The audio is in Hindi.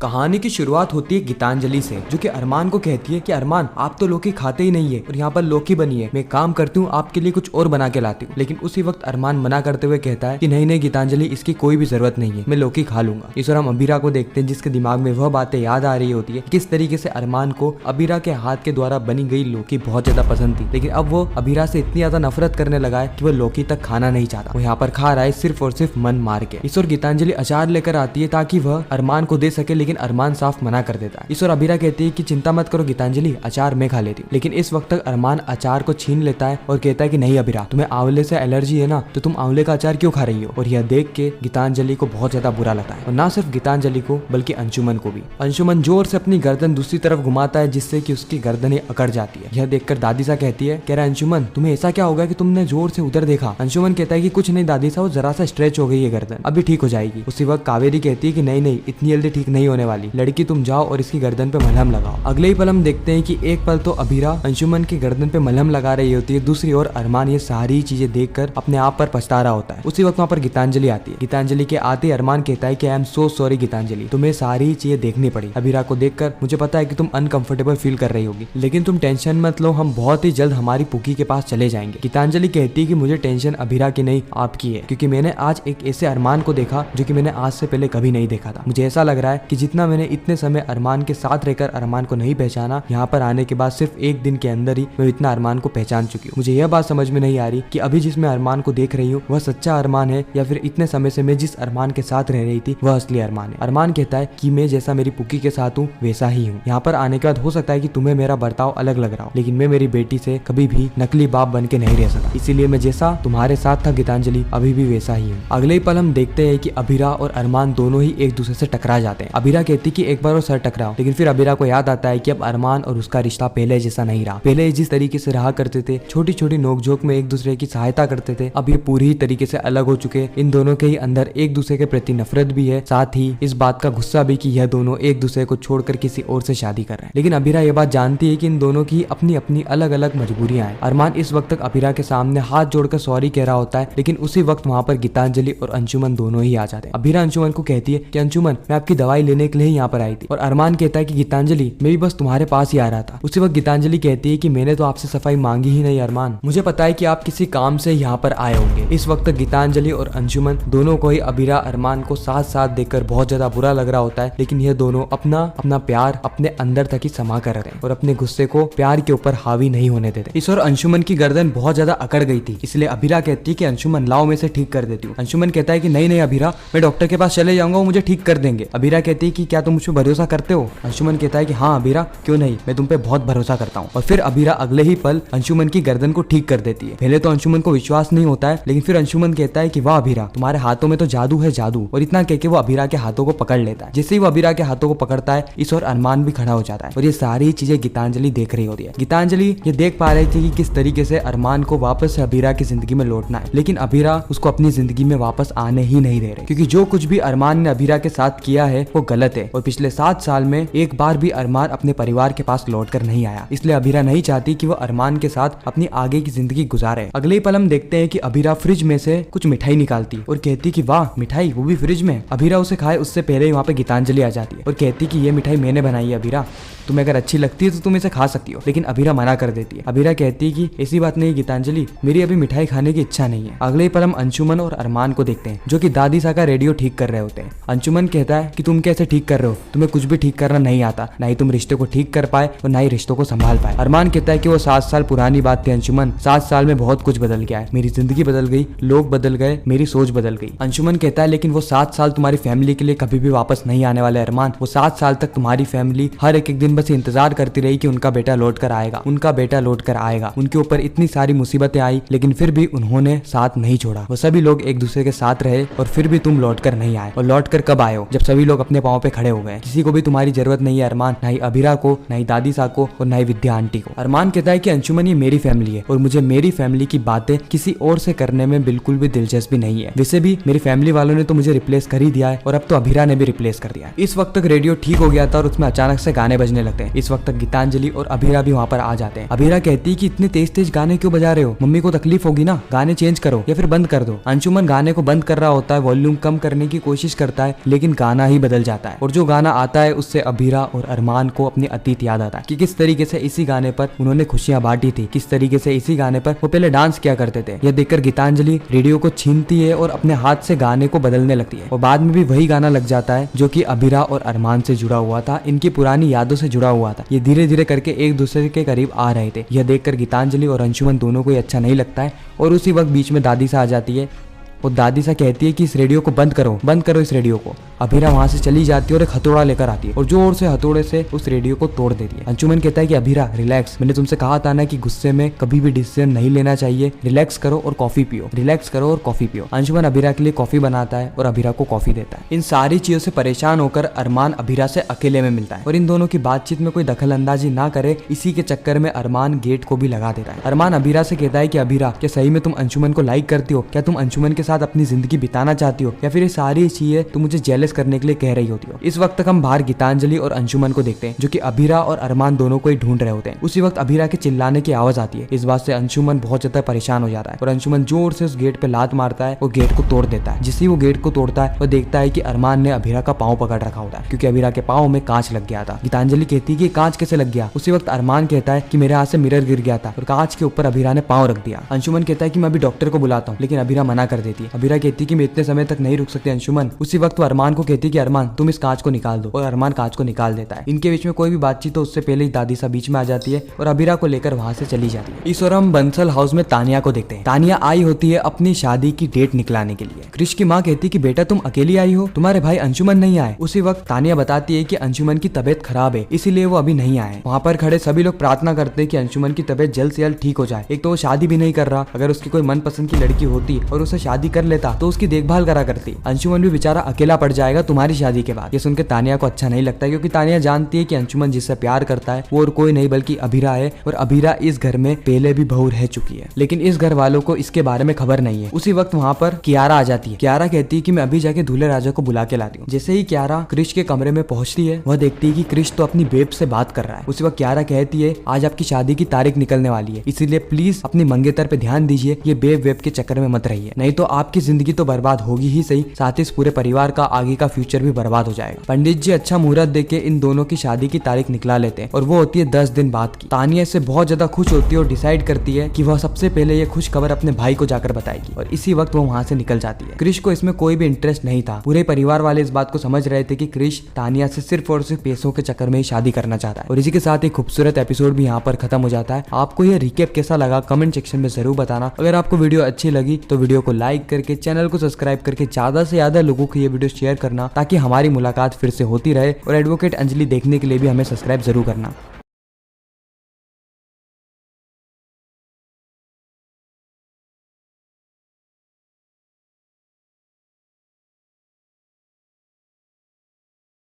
कहानी की शुरुआत होती है गीतांजलि से, जो कि अरमान को कहती है कि अरमान आप तो लौकी खाते ही नहीं है और यहाँ पर लौकी बनी है, मैं काम करती हूँ आपके लिए कुछ और बना के लाती हूँ। लेकिन उसी वक्त अरमान मना करते हुए कहता है कि नहीं नहीं गीतांजलि, इसकी कोई भी जरूरत नहीं है, मैं लौकी खा लूंगा। इस और हम अबीरा को देखते हैं जिसके दिमाग में वह बातें याद आ रही होती है किस तरीके से अरमान को अबीरा के हाथ के द्वारा बनी गई लौकी बहुत ज्यादा पसंद थी, लेकिन अब वो अबीरा से इतनी ज्यादा नफरत करने लगा है कि वो लौकी तक खाना नहीं चाहता। वो यहाँ पर खा रहा है सिर्फ और सिर्फ मन मार के। इस और गीतांजलि अचार लेकर आती है ताकि वह अरमान को दे सके, लेकिन अरमान साफ मना कर देता है। इस और अबीरा कहती है कि चिंता मत करो गीतांजलि, अचार मैं खा लेती हूँ। लेकिन इस वक्त तक अरमान अचार को छीन लेता है और कहता है कि नहीं अबीरा, तुम्हें आंवले से एलर्जी है ना, तो तुम आंवले का अचार क्यों खा रही हो। और यह देख के गीतांजलि को बहुत ज्यादा बुरा लगता है, और ना सिर्फ गीतांजलि को बल्कि अंशुमन को भी। अंशुमन जोर से अपनी गर्दन दूसरी तरफ घुमाता है जिससे कि उसकी गर्दन अकड़ जाती है। यह देखकर दादी सा कहती है, कह रहा अंशुमन तुम्हें ऐसा क्या होगा कि तुमने जोर से उधर देखा। अंशुमन कहता है कि कुछ नहीं दादी सा, वो जरा सा स्ट्रेच हो गई है गर्दन, अभी ठीक हो जाएगी। उसी वक्त कावेरी कहती है कि नहीं नहीं, इतनी जल्दी ठीक नहीं होने वाली, लड़की तुम जाओ और इसकी गर्दन पे मलहम लगाओ। अगले ही पल हम देखते हैं कि एक पल तो अबीरा अंशुमन की गर्दन पे मलहम लगा रही होती है, दूसरी ओर अरमान ये सारी चीजें देखकर अपने आप पर पछता रहा होता है। उसी वक्त वहाँ पर गीतांजलि आती है। गीतांजलि के आते अरमान कहता है कि I am so sorry Geetanjali, तुम्हें सारी चीजें देखनी पड़ी। अबीरा को देखकर मुझे पता है कि तुम अनकंफर्टेबल फील कर रही होगी, लेकिन तुम टेंशन मत लो, हम बहुत ही जल्द हमारी पुकी के पास चले जाएंगे। गीतांजलि कहती है कि मुझे टेंशन अबीरा की नहीं आपकी है, क्योंकि मैंने आज एक ऐसे अरमान को देखा जो कि मैंने आज से पहले कभी नहीं देखा था। मुझे ऐसा लग रहा है कि जितना मैंने इतने समय अरमान के साथ रहकर अरमान को नहीं पहचाना, यहाँ पर आने के बाद सिर्फ एक दिन के अंदर ही मैं इतना अरमान को पहचान चुकी हूँ। मुझे यह बात समझ में नहीं आ रही कि अभी जिस मैं अरमान को देख रही हूँ वह सच्चा अरमान है या फिर इतने समय से मैं जिस अरमान के साथ रह रही थी वह असली अरमान है। अरमान कहता है कि मैं जैसा मेरी पुकी के साथ हूँ वैसा ही हूँ। यहाँ पर आने के बाद हो सकता है कि तुम्हें मेरा बर्ताव अलग लग रहा हो, लेकिन मैं मेरी बेटी से कभी भी नकली बाप बन के नहीं रह सका, इसीलिए मैं जैसा तुम्हारे साथ था गीतांजलि अभी भी वैसा ही हूँ। अगले ही पल हम देखते हैं कि अबीरा और अरमान दोनों ही एक दूसरे से टकरा जाते हैं। अबीरा कहती कि एक बार और सर टकराओ, लेकिन फिर अबीरा को याद आता है कि अब अरमान और उसका रिश्ता पहले जैसा नहीं रहा। पहले जिस तरीके से रहा करते थे, छोटी छोटी नोकझोंक में एक दूसरे की सहायता करते थे, अब ये पूरी तरीके से अलग हो चुके। इन दोनों के ही अंदर एक दूसरे के प्रति नफरत भी है, साथ ही इस बात का गुस्सा भी कि यह दोनों एक दूसरे को छोड़कर किसी और से शादी कर रहे हैं। लेकिन अबीरा ये बात जानती है कि इन दोनों की अपनी अपनी अलग अलग मजबूरियां हैं। अरमान इस वक्त तक अबीरा के सामने हाथ जोड़कर सॉरी कह रहा होता है, लेकिन उसी वक्त वहाँ पर गीतांजलि और अंशुमन दोनों ही आ जाते हैं। अबीरा अंशुमन को कहती है कि अंशुमन मैं आपकी दवाई लेने के लिए यहाँ पर आई थी, और अरमान कहता है कि गीतांजलि मैं भी बस तुम्हारे पास ही आ रहा था। उसी वक्त गीतांजलि कहती है कि मैंने तो आपसे सफाई मांगी ही नहीं अरमान, मुझे पता है कि आप किसी काम से यहाँ पर आए होंगे। इस वक्त गीतांजलि और अंशुमन दोनों को ही अबीरा अरमान को साथ साथ देखकर बहुत ज्यादा बुरा लग रहा होता है, लेकिन यह दोनों अपना अपना प्यार अपने अंदर तक ही समा कर रहे हैं और अपने गुस्से को प्यार के ऊपर हावी नहीं होने देते। इस और अंशुमन की गर्दन बहुत ज्यादा अकड़ गई थी, इसलिए अबीरा कहती है कि अंशुमन लाओ मैं इसे ठीक कर देती हूँ। अंशुमन कहता है कि नहीं नहीं अबीरा, मैं डॉक्टर के पास चले जाऊंगा, वो मुझे ठीक कर देंगे। अबीरा कहती है कि क्या तुम मुझ पर भरोसा करते हो। अंशुमन कहता है कि हाँ अबीरा क्यों नहीं, मैं तुम पे बहुत भरोसा करता हूँ। और फिर अबीरा अगले ही पल अंशुमन की गर्दन को ठीक कर देती है। पहले तो अंशुमन को विश्वास नहीं होता है, लेकिन फिर अंशुमन कहता है कि वाह अबीरा, तुम्हारे हाथों में तो जादू है जादू। और इतना कह के वो अबीरा के हाथों को पकड़ लेता है। जैसे ही वो अबीरा के हाथों को पकड़ता है, इस और अरमान भी खड़ा हो जाता है, और ये सारी चीजें गीतांजलि देख रही होती है। गीतांजलि ये देख पा रही थी कि किस तरीके से अरमान को वापस से अबीरा की जिंदगी में लौटना है, लेकिन अबीरा उसको अपनी जिंदगी में वापस आने ही नहीं दे रहे, क्योंकि जो कुछ भी अरमान ने अबीरा के साथ किया है वो गलत है। और पिछले 7 साल में एक बार भी अरमान अपने परिवार के पास लौट कर नहीं आया, इसलिए अबीरा नहीं चाहती कि वो अरमान के साथ अपनी आगे की जिंदगी गुजारे। अगले पल हम देखते हैं कि अबीरा फ्रिज में से कुछ मिठाई निकालती और कहती कि वाह मिठाई, वो भी फ्रिज में। अबीरा उसे खाए उससे पहले ही वहाँ पे गीतांजलि आ जाती है और कहती कि ये मिठाई मैंने बनाई है अबीरा, तुम्हें अगर अच्छी लगती है तो तुम इसे खा सकती हो। लेकिन अबीरा मना कर देती है। अबीरा कहती है कि ऐसी बात नहीं गीतांजलि, मेरी अभी मिठाई खाने की इच्छा नहीं है। अगले पल हम अंशुमन और अरमान को देखते हैं जो कि दादी सा का रेडियो ठीक कर रहे होते हैं। अंशुमन कहता है कि तुम कैसे ठीक कर रहे हो, तुम्हें कुछ भी ठीक करना नहीं आता, ना ही तुम रिश्ते को ठीक कर पाए और ना ही रिश्तों को संभाल पाए। अरमान कहता है कि वो 7 साल पुरानी बात थी अंशुमन, 7 साल में बहुत कुछ बदल गया है, मेरी जिंदगी बदल गई, लोग बदल गए, मेरी सोच बदल गई। अंशुमन कहता है लेकिन वो 7 साल तुम्हारी फैमिली के लिए कभी भी वापस नहीं आने वाले अरमान। वो 7 साल तक तुम्हारी फैमिली हर एक दिन बस इंतजार करती रही कि उनका बेटा लौट कर आएगा, उनका बेटा लौट कर आएगा। उनके ऊपर इतनी सारी मुसीबतें आई, लेकिन फिर भी उन्होंने साथ नहीं छोड़ा। वो सभी लोग एक दूसरे के साथ रहे और फिर भी तुम लौट कर नहीं आए। और लौट कर कब आए हो, जब सभी लोग अपने पांव पे खड़े हो गए। किसी को भी तुम्हारी जरूरत नहीं है अरमान, ना ही अबीरा को, ना ही दादी सा को और ना ही विद्या आंटी को। अरमान कहता है कि अंशुमन ये मेरी फैमिली है और मुझे मेरी फैमिली की बातें किसी और से करने में बिल्कुल भी दिलचस्पी नहीं है। वैसे भी मेरी फैमिली वालों ने तो मुझे रिप्लेस कर ही दिया है और अब तो अबीरा ने भी रिप्लेस कर दिया है। इस वक्त तक रेडियो ठीक हो गया था और उसमें अचानक से गाने बजने लगते हैं। इस वक्त तक गीतांजलि और अबीरा भी वहाँ पर आ जाते हैं। अबीरा कहती है कि इतने तेज तेज गाने क्यों बजा रहे हो, मम्मी को तकलीफ होगी ना, गाने चेंज करो या फिर बंद कर दो। अंशुमन गाने को बंद कर रहा होता है, वॉल्यूम कम करने की कोशिश करता है, लेकिन गाना ही बदल जाता है। है। और जो गाना आता है उससे अभीरा और अरमान को अपनी अतीत याद आता है कि किस तरीके से इसी गाने पर उन्होंने खुशियां बांटी थी, किस तरीके से इसी गाने पर वो पहले डांस किया करते थे। यह देखकर गीतांजलि रेडियो को छीनती है और अपने हाथ से गाने को बदलने लगती है और बाद में भी वही गाना लग जाता है जो कि अभीरा और अरमान से जुड़ा हुआ था, इनकी पुरानी यादों से जुड़ा हुआ था। ये धीरे धीरे करके एक दूसरे के करीब आ रहे थे। यह देखकर गीतांजलि और अंशुमन दोनों को अच्छा नहीं लगता है और उसी वक्त बीच में दादी सा आ जाती है और दादी सा कहती है कि इस रेडियो को बंद करो इस रेडियो को। अभीरा वहां से चली जाती है और एक हथौड़ा लेकर आती है और जोर से हथौड़े से उस रेडियो को तोड़ देती है। अंशुमन कहता है कि अभीरा रिलैक्स, मैंने तुमसे कहा था ना कि गुस्से में कभी भी डिसीजन नहीं लेना चाहिए, रिलैक्स करो और कॉफी पियो, रिलैक्स करो और कॉफी पियो। अंशुमन अभीरा के लिए कॉफी बनाता है और अभीरा को कॉफी देता है। इन सारी चीजों से परेशान होकर अरमान अभीरा से अकेले में मिलता है और इन दोनों की बातचीत में कोई दखल अंदाजी ना करे, इसी के चक्कर में अरमान गेट को भी लगा देता है। अरमान अभीरा से कहता है कि अभीरा, क्या सही में तुम अंशुमन को लाइक करती हो? क्या तुम अंशुमन के साथ अपनी जिंदगी बिताना चाहती हो या फिर ये सारी चीजें तुम मुझे जेलस करने के लिए कह रही होती हो? इस वक्त तक हम बाहर गीतांजलि और अंशुमन को देखते हैं जो कि अभीरा और अरमान दोनों को ही ढूंढ रहे होते हैं। उसी वक्त अभीरा के चिल्लाने की आवाज आती है। इस बात से अंशुमन बहुत ज्यादा परेशान हो जाता है और अंशुमन जोर से उस गेट पे लात मारता है और गेट को तोड़ देता है। जिससे वो गेट को तोड़ता है वो देखता है कि अरमान ने अभीरा का पाँव पकड़ रखा होता है क्योंकि अभीरा के पाँव में कांच लग गया था। गीतांजलि कहती है कि कांच कैसे लग गया? उसी वक्त अरमान कहता है कि मेरे हाथ से मिरर गिर गया था और कांच के ऊपर अभीरा ने पाँव रख दिया। अंशुमन कहता है कि मैं अभी डॉक्टर को बुलाता हूँ, लेकिन अभीरा मना कर देती है। अभीरा कहती है कि मैं इतने समय तक नहीं रुक सकती अंशुमन। उसी वक्त वो अरमान को कहती है कि अरमान तुम इस कांच को निकाल दो और अरमान कांच को निकाल देता है। इनके बीच में कोई भी बातचीत तो उससे पहले ही दादी सा बीच में आ जाती है और अभीरा को लेकर वहां से चली जाती है। इस और हम बंसल हाउस में तानिया को देखते हैं। तानिया आई होती है अपनी शादी की डेट निकलाने के लिए। क्रिश की माँ कहती है कि बेटा तुम अकेली आई हो, तुम्हारे भाई अंशुमन नहीं आए। उसी वक्त तानिया बताती है कि अंशुमन की तबीयत खराब है इसीलिए वो अभी नहीं आए। वहाँ पर खड़े सभी लोग प्रार्थना करते हैं कि अंशुमन की तबीयत जल्द से जल्द ठीक हो जाए। एक तो वो शादी भी नहीं कर रहा, अगर उसकी कोई मनपसंद की लड़की होती और उसे शादी कर लेता तो उसकी देखभाल करा करती। अंशुमन भी बेचारा अकेला पड़ जाएगा तुम्हारी शादी के बाद। ये सुनकर तानिया को अच्छा नहीं लगता क्योंकि तानिया जानती है कि अंशुमन जिससे प्यार करता है वो और कोई नहीं बल्कि अभीरा है और अभीरा इस घर में पहले भी बहू रह चुकी है, लेकिन इस घर वालों को इसके बारे में खबर नहीं है। उसी वक्त वहाँ पर कियारा आ जाती है। कियारा कहती है कि मैं अभी जाके दूल्हे राजा को बुला के लाती हूँ। जैसे ही कियारा क्रिश के कमरे में पहुंचती है वह देखती है कि क्रिश तो अपनी बेब से बात कर रहा है। उसी वक्त कियारा कहती है आज आपकी शादी की तारीख निकलने वाली है, इसीलिए प्लीज अपनी मंगेतर पे ध्यान दीजिए, ये बेब वेब के चक्कर में मत रहिए, नहीं तो आपकी जिंदगी तो बर्बाद होगी ही सही, साथ ही इस पूरे परिवार का आगे का फ्यूचर भी बर्बाद हो जाएगा। पंडित जी अच्छा मुहूर्त देके इन दोनों की शादी की तारीख निकला लेते हैं और वो होती है 10 दिन बाद की। तानिया इससे बहुत ज्यादा खुश होती है और डिसाइड करती है कि वह सबसे पहले ये खुश खबर अपने भाई को जाकर बताएगी और इसी वक्त वो वहाँ से निकल जाती है। क्रिश को इसमें कोई भी इंटरेस्ट नहीं था। पूरे परिवार वाले इस बात को समझ रहे थे कि क्रिश तानिया से सिर्फ और सिर्फ पैसों के चक्कर में ही शादी करना चाहता है। और इसी के साथ एक खूबसूरत एपिसोड भी यहाँ पर खत्म हो जाता है। आपको यह रिकेप कैसा लगा कमेंट सेक्शन में जरूर बताना। अगर आपको वीडियो अच्छी लगी तो वीडियो को लाइक करके चैनल को सब्सक्राइब करके ज्यादा से ज्यादा लोगों को ये वीडियो शेयर करना ताकि हमारी मुलाकात फिर से होती रहे और एडवोकेट अंजलि देखने के लिए भी हमें सब्सक्राइब जरूर करना।